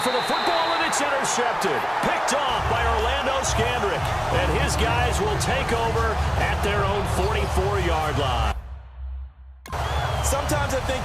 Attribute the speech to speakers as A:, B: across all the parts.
A: for the football, and it's intercepted. Picked off by Orlando Scandrick. And his guys will take over at their own 44-yard line.
B: Sometimes I think...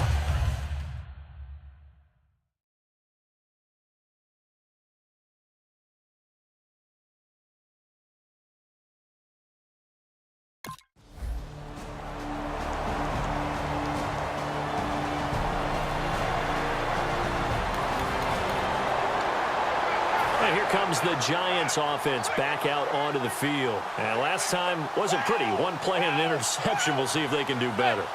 A: And here comes the Giants offense back out onto the field. And last time wasn't pretty. One play and an interception. We'll see if they can do better.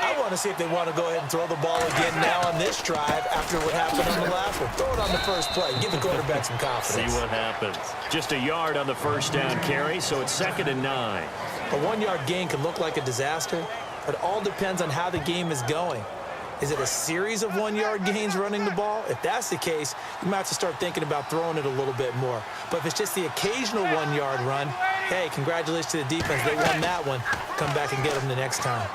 B: I want to see if they want to go ahead and throw the ball again now on this drive after what happened on the last one. Throw it on the first play. Give the quarterback some confidence.
A: See what happens. Just a yard on the first down carry, so it's 2nd and 9.
B: A 1-yard gain can look like a disaster, but it all depends on how the game is going. Is it a series of 1-yard gains running the ball? If that's the case, you might have to start thinking about throwing it a little bit more. But if it's just the occasional 1-yard run, hey, congratulations to the defense. They won that one. Come back and get them the next time.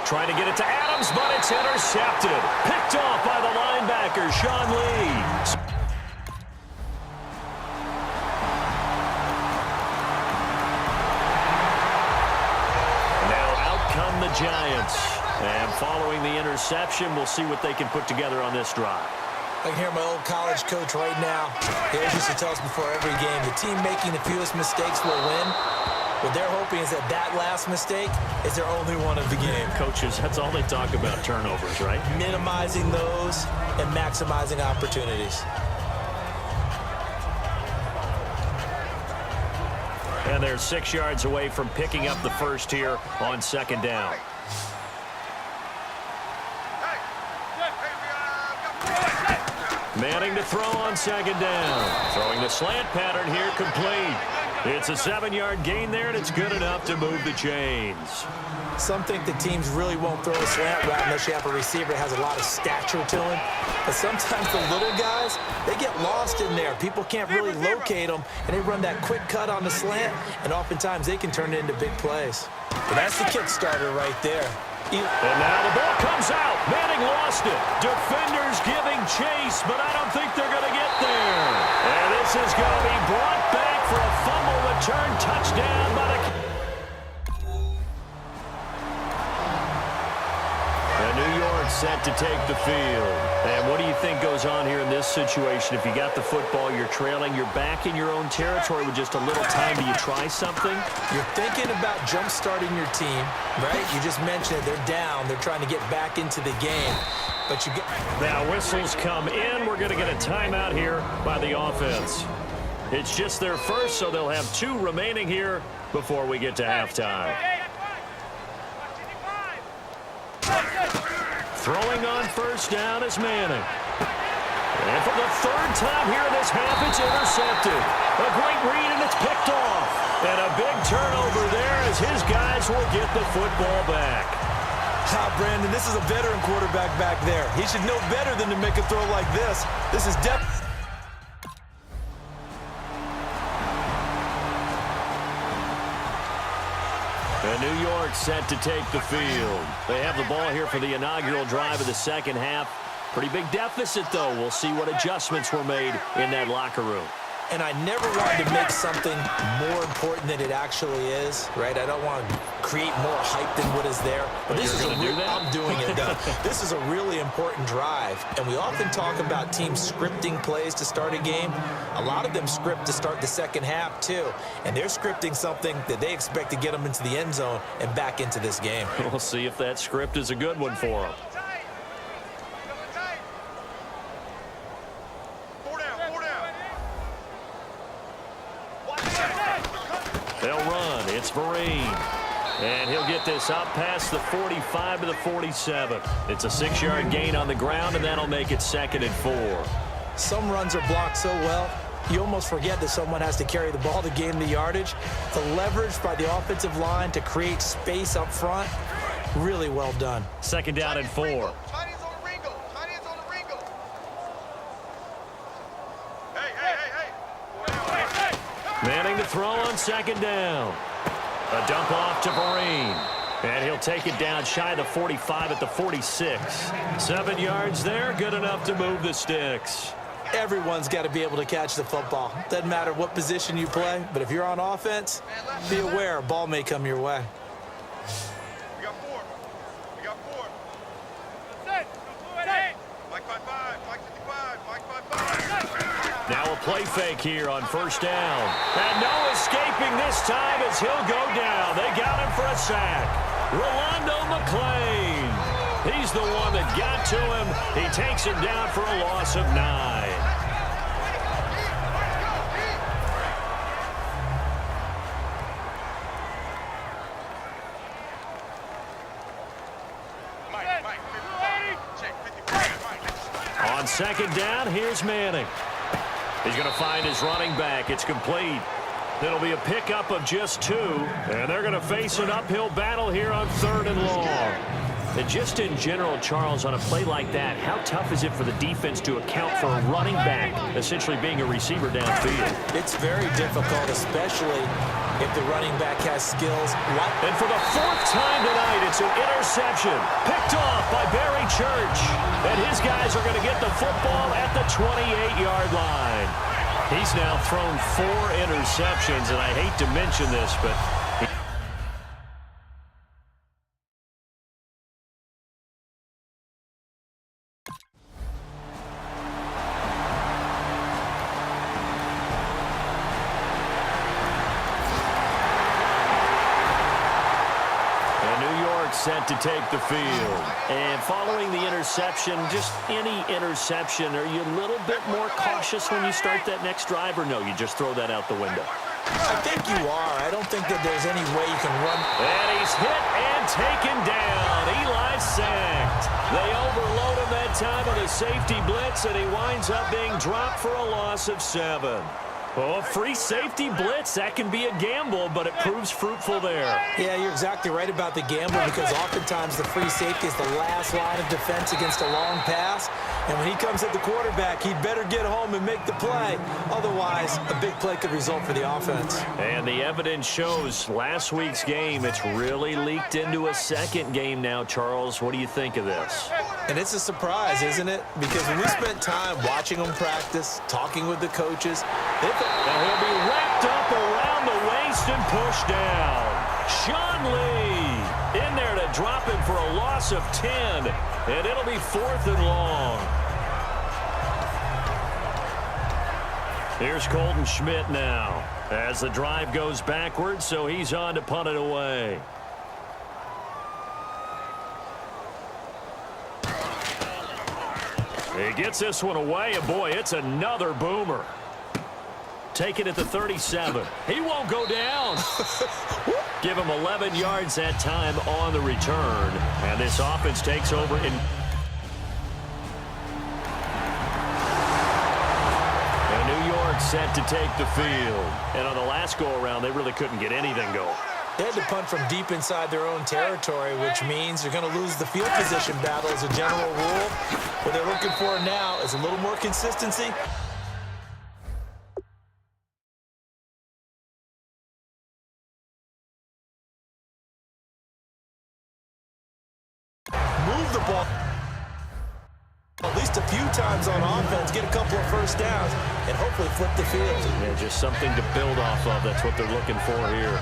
A: Trying to get it to Adams, but it's intercepted. Picked off by the linebacker, Sean Lee. The Giants. And following the interception, we'll see what they can put together on this drive.
B: I can hear my old college coach right now. He always used to tell us before every game, the team making the fewest mistakes will win. What they're hoping is that that last mistake is their only one of the game.
A: Coaches, that's all they talk about, turnovers, right?
B: Minimizing those and maximizing opportunities.
A: And they're 6 yards away from picking up the first here on 2nd down. Manning to throw on 2nd down. Throwing the slant pattern here, complete. It's a 7-yard gain there, and it's good enough to move the chains.
B: Some think the teams really won't throw a slant route unless you have a receiver that has a lot of stature to him. But sometimes the little guys, they get lost in there. People can't really locate them, and they run that quick cut on the slant, and oftentimes they can turn it into big plays. But that's the kick starter right there.
A: And now the ball comes out. Manning lost it. Defenders giving chase, but I don't think they're going to get there. And this is going to be brought back for a fumble return touchdown by the... New York set to take the field. And what do you think goes on here in this situation? If you got the football, you're trailing, you're back in your own territory with just a little time. Do you try something?
B: You're thinking about jump-starting your team, right? You just mentioned it. They're down. They're trying to get back into the game. But you get...
A: Now whistles come in. We're going to get a timeout here by the offense. It's just their first, so they'll have 2 remaining here before we get to halftime. Throwing on first down is Manning. And for the 3rd time here in this half, it's intercepted. A great read, and it's picked off. And a big turnover there as his guys will get the football back.
B: Brandon, this is a veteran quarterback back there. He should know better than to make a throw like this. This is definitely...
A: And New York set to take the field. They have the ball here for the inaugural drive of the 2nd half. Pretty big deficit, though. We'll see what adjustments were made in that locker room.
B: And I never wanted to make something more important than it actually is, right? I don't want to create more hype than what is there. But this is a real, I'm doing it, though. This is a really important drive. And we often talk about teams scripting plays to start a game. A lot of them script to start the 2nd half, too. And they're scripting something that they expect to get them into the end zone and back into this game.
A: We'll see if that script is a good one for them. They'll run. It's Vereen. And he'll get this up past the 45 to the 47. It's a 6-yard gain on the ground, and that'll make it 2nd and 4.
B: Some runs are blocked so well, you almost forget that someone has to carry the ball to gain the yardage. The leverage by the offensive line to create space up front, really well done.
A: 2nd down and 4. Manning to throw on 2nd down. A dump off to Vereen. And he'll take it down shy of the 45 at the 46. 7 yards there, good enough to move the sticks.
B: Everyone's got to be able to catch the football. Doesn't matter what position you play, but if you're on offense, be aware a ball may come your way.
C: We got four. We got four. Mike 5-5, Mike 55, Mike 5-5.
A: Now a play fake here on first down. And no escaping this time as he'll go down. They got him for a sack. Rolando McClain. He's the one that got to him. He takes him down for a loss of 9. On second down, here's Manning. He's going to find his running back. It's complete. It'll be a pickup of just 2, and they're going to face an uphill battle here on 3rd and long. And just in general, Charles, on a play like that, how tough is it for the defense to account for a running back essentially being a receiver downfield?
B: It's very difficult, especially if the running back has skills.
A: And for the 4th time tonight, it's an interception. Picked off by Barry Church. And his guys are going to get the football at the 28-yard line. He's now thrown 4 interceptions, and I hate to mention this, but set to take the field. And following the interception, just any interception, are you a little bit more cautious when you start that next drive, or no, you just throw that out the window?
B: I think you are. I don't think that there's any way you can run.
A: And he's hit and taken down. Eli sacked. They overload him that time with a safety blitz, and he winds up being dropped for a loss of 7. Oh, free safety blitz, that can be a gamble, but it proves fruitful there.
B: Yeah, you're exactly right about the gamble, because oftentimes the free safety is the last line of defense against a long pass. And when he comes at the quarterback, he'd better get home and make the play. Otherwise, a big play could result for the offense.
A: And the evidence shows last week's game, it's really leaked into a second game now, Charles. What do you think of this?
B: And it's a surprise, isn't it? Because when we spent time watching them practice, talking with the coaches,
A: and he'll be wrapped up around the waist and pushed down. Sean Lee in there to drop him for a loss of 10. And it'll be 4th and long. Here's Colton Schmidt now as the drive goes backwards, so he's on to punt it away. He gets this one away, and boy, it's another boomer. Take it at the 37. He won't go down. Give him 11 yards that time on the return. And this offense takes over in. And New York set to take the field. And on the last go-around, they really couldn't get anything going.
B: They had to punt from deep inside their own territory, which means they're going to lose the field position battle as a general rule. What they're looking for now is a little more consistency. Move the ball at least a few times on offense, get a couple of first downs, and hopefully flip the field.
A: Yeah, just something to build off of. That's what they're looking for here.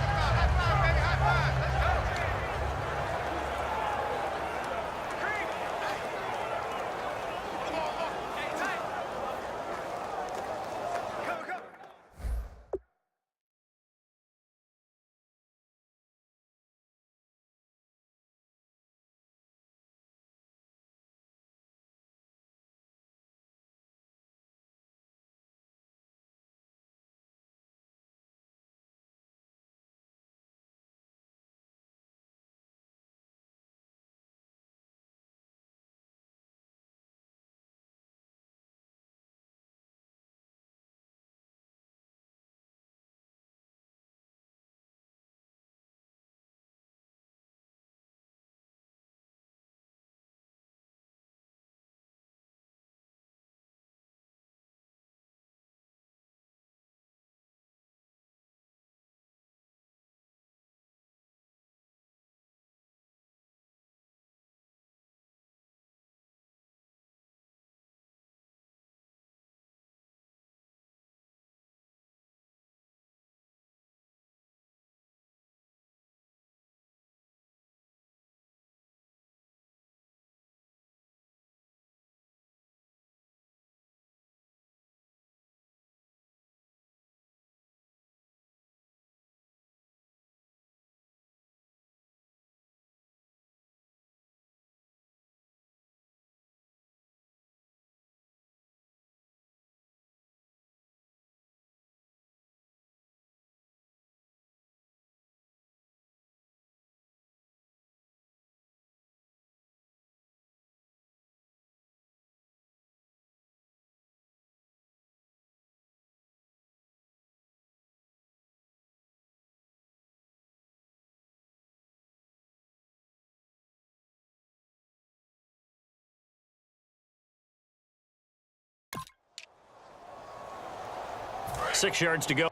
A: 6 yards to go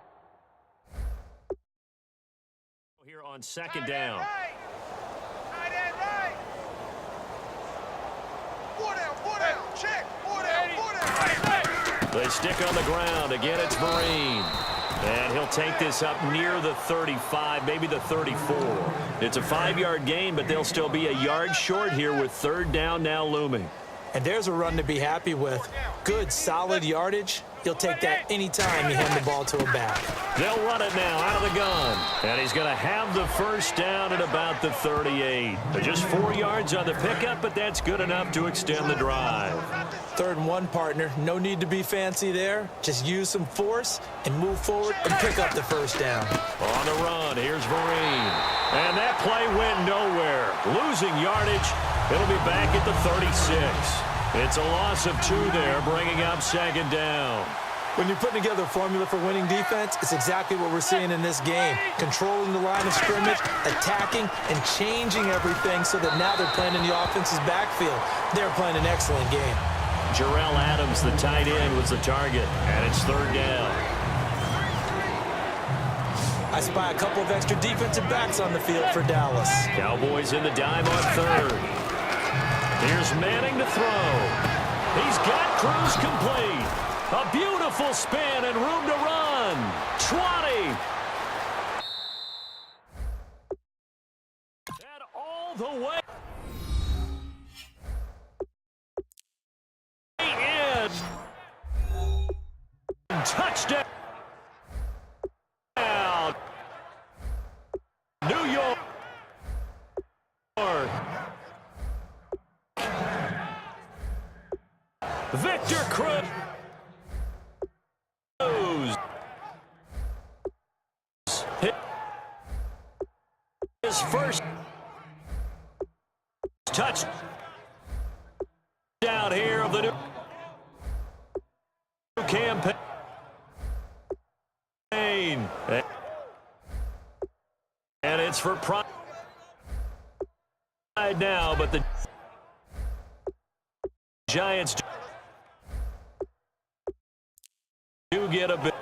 A: here on second down.
C: Right. Four down, check. Four down.
A: They stick on the ground. Again, it's Marine. And he'll take this up near the 35, maybe the 34. It's a 5-yard gain, but they'll still be a yard short here with third down now looming.
B: And there's a run to be happy with. Good, solid yardage. He'll take that anytime you hand the ball to a back.
A: They'll run it now out of the gun. And he's going to have the first down at about the 38. Just 4 yards on the pickup, but that's good enough to extend the drive.
B: 3rd and 1, partner. No need to be fancy there. Just use some force and move forward and pick up the first down.
A: On the run, here's Marine. And that play went nowhere. Losing yardage. It'll be back at the 36. It's a loss of 2 there, bringing up second down.
B: When you're putting together a formula for winning defense, it's exactly what we're seeing in this game. Controlling the line of scrimmage, attacking, and changing everything so that now they're playing in the offense's backfield. They're playing an excellent game.
A: Jarrell Adams, the tight end, was the target, and it's third down.
B: I spy a couple of extra defensive backs on the field for Dallas.
A: Cowboys in the dime on third. Here's Manning to throw. He's got Cruz complete. A beautiful spin and room to run. 20. And all the way in. Touchdown. New York. Victor Cruz. His first touchdown here of the new campaign. And it's for pride now, but the Giants do get a bit.